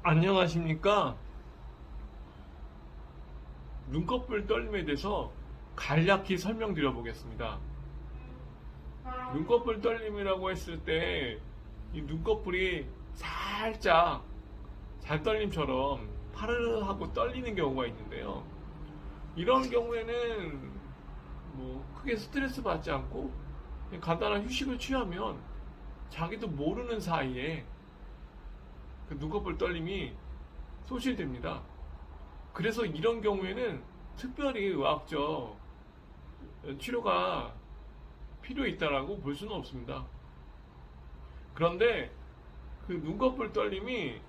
안녕하십니까? 눈꺼풀 떨림에 대해서 간략히 설명드려 보겠습니다. 눈꺼풀 떨림이라고 했을 때 이 눈꺼풀이 살짝 잔떨림처럼 파르르하고 떨리는 경우가 있는데요. 이런 경우에는 뭐 크게 스트레스 받지 않고 그냥 간단한 휴식을 취하면 자기도 모르는 사이에 그 눈꺼풀 떨림이 소실됩니다. 그래서 이런 경우에는 특별히 의학적 치료가 필요 있다라고 볼 수는 없습니다. 그런데 그 눈꺼풀 떨림이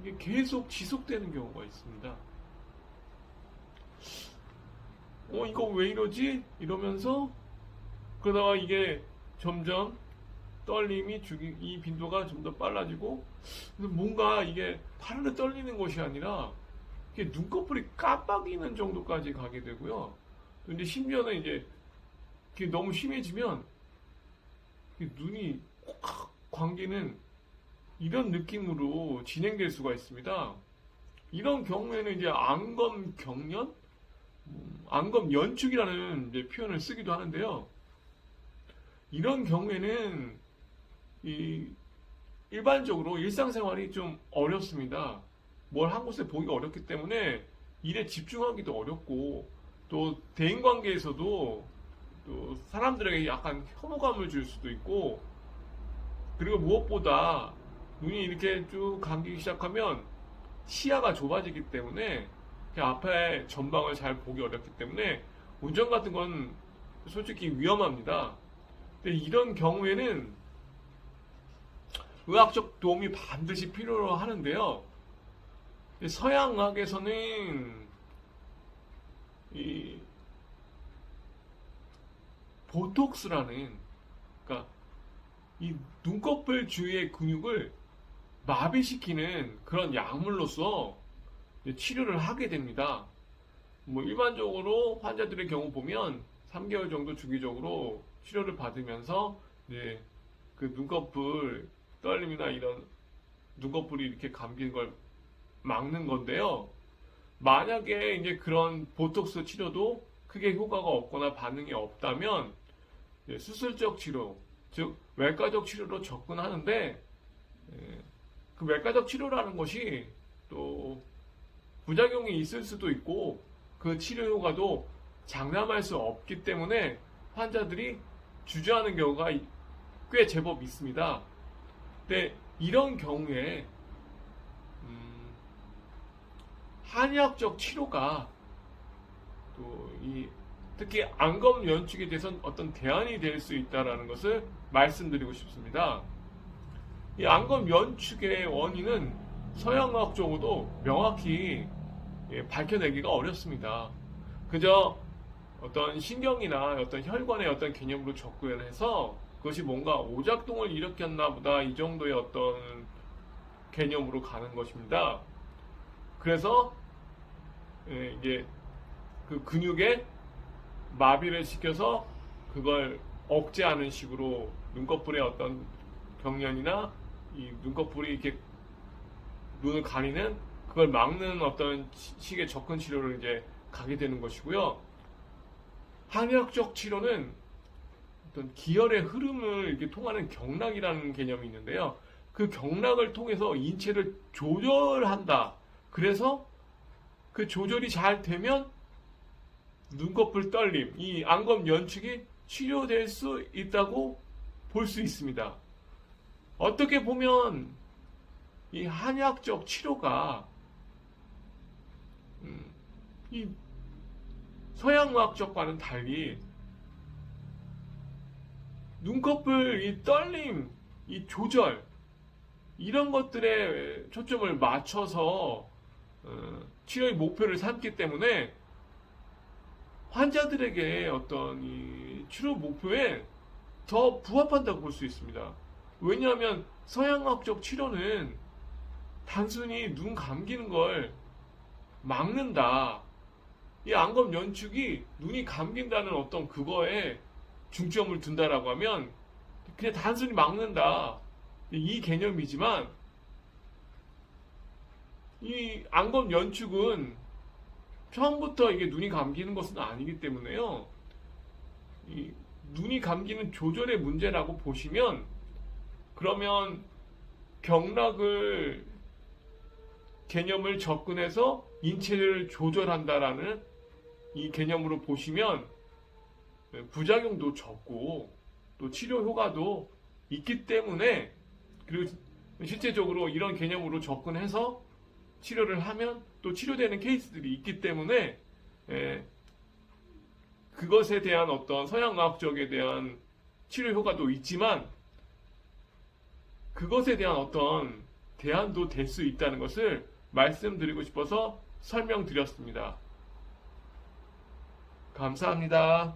이게 계속 지속되는 경우가 있습니다. 이거 왜 이러지? 이러면서 그러다가 이게 점점 떨림이 이 빈도가 좀 더 빨라지고 뭔가 이게 파르르 떨리는 것이 아니라 이게 눈꺼풀이 깜빡이는 정도까지 가게 되고요. 근데 심지어는 이제 너무 심해지면 눈이 꽉 광기는 이런 느낌으로 진행될 수가 있습니다. 이런 경우에는 이제 안검경련, 안검연축이라는 이제 표현을 쓰기도 하는데요. 이런 경우에는 일반적으로 일상생활이 좀 어렵습니다. 뭘 한 곳에 보기가 어렵기 때문에 일에 집중하기도 어렵고 또 대인관계에서도 또 사람들에게 약간 혐오감을 줄 수도 있고 그리고 무엇보다 눈이 이렇게 쭉 감기기 시작하면 시야가 좁아지기 때문에 앞에 전방을 잘 보기 어렵기 때문에 운전 같은 건 솔직히 위험합니다. 근데 이런 경우에는 의학적 도움이 반드시 필요로 하는데요. 서양의학에서는 이 보톡스라는, 그러니까 이 눈꺼풀 주위의 근육을 마비시키는 그런 약물로서 치료를 하게 됩니다. 뭐 일반적으로 환자들의 경우 보면 3개월 정도 주기적으로 치료를 받으면서 이제 그 눈꺼풀 떨림이나 이런 눈꺼풀이 이렇게 감기는 걸 막는 건데요. 만약에 이제 그런 보톡스 치료도 크게 효과가 없거나 반응이 없다면 수술적 치료, 즉 외과적 치료로 접근하는데 그 외과적 치료라는 것이 또 부작용이 있을 수도 있고 그 치료 효과도 장담할 수 없기 때문에 환자들이 주저하는 경우가 꽤 제법 있습니다. 근데 이런 경우에 한의학적 치료가 또 특히 안검 연축에 대해서는 어떤 대안이 될 수 있다는 것을 말씀드리고 싶습니다. 이 안검 연축의 원인은 서양의학적으로도 명확히 밝혀내기가 어렵습니다. 그저 어떤 신경이나 어떤 혈관의 어떤 개념으로 접근해서 그것이 뭔가 오작동을 일으켰나 보다 이 정도의 어떤 개념으로 가는 것입니다. 그래서 이게 그 근육에 마비를 시켜서 그걸 억제하는 식으로 눈꺼풀의 어떤 경련이나 이 눈꺼풀이 이렇게 눈을 가리는 그걸 막는 어떤 식의 접근 치료를 이제 가게 되는 것이고요. 한의학적 치료는 어떤 기혈의 흐름을 이렇게 통하는 경락이라는 개념이 있는데요. 그 경락을 통해서 인체를 조절한다. 그래서 그 조절이 잘 되면 눈꺼풀 떨림, 이 안검 연축이 치료될 수 있다고 볼 수 있습니다. 어떻게 보면 이 한의학적 치료가 이 서양의학적과는 달리 눈꺼풀 이 떨림, 이 조절 이런 것들에 초점을 맞춰서 치료의 목표를 삼기 때문에 환자들에게 어떤 이 치료 목표에 더 부합한다고 볼 수 있습니다. 왜냐하면 서양학적 치료는 단순히 눈 감기는 걸 막는다. 이 안검 연축이 눈이 감긴다는 어떤 그거에 중점을 둔다라고 하면 그냥 단순히 막는다. 이 개념이지만 이 안검 연축은 처음부터 이게 눈이 감기는 것은 아니기 때문에요. 이 눈이 감기는 조절의 문제라고 보시면, 그러면 경락을 개념을 접근해서 인체를 조절한다라는 이 개념으로 보시면 부작용도 적고 또 치료 효과도 있기 때문에, 그리고 실제적으로 이런 개념으로 접근해서 치료를 하면 또 치료되는 케이스들이 있기 때문에 그것에 대한 어떤 서양의학적에 대한 치료 효과도 있지만 그것에 대한 어떤 대안도 될 수 있다는 것을 말씀드리고 싶어서 설명드렸습니다. 감사합니다.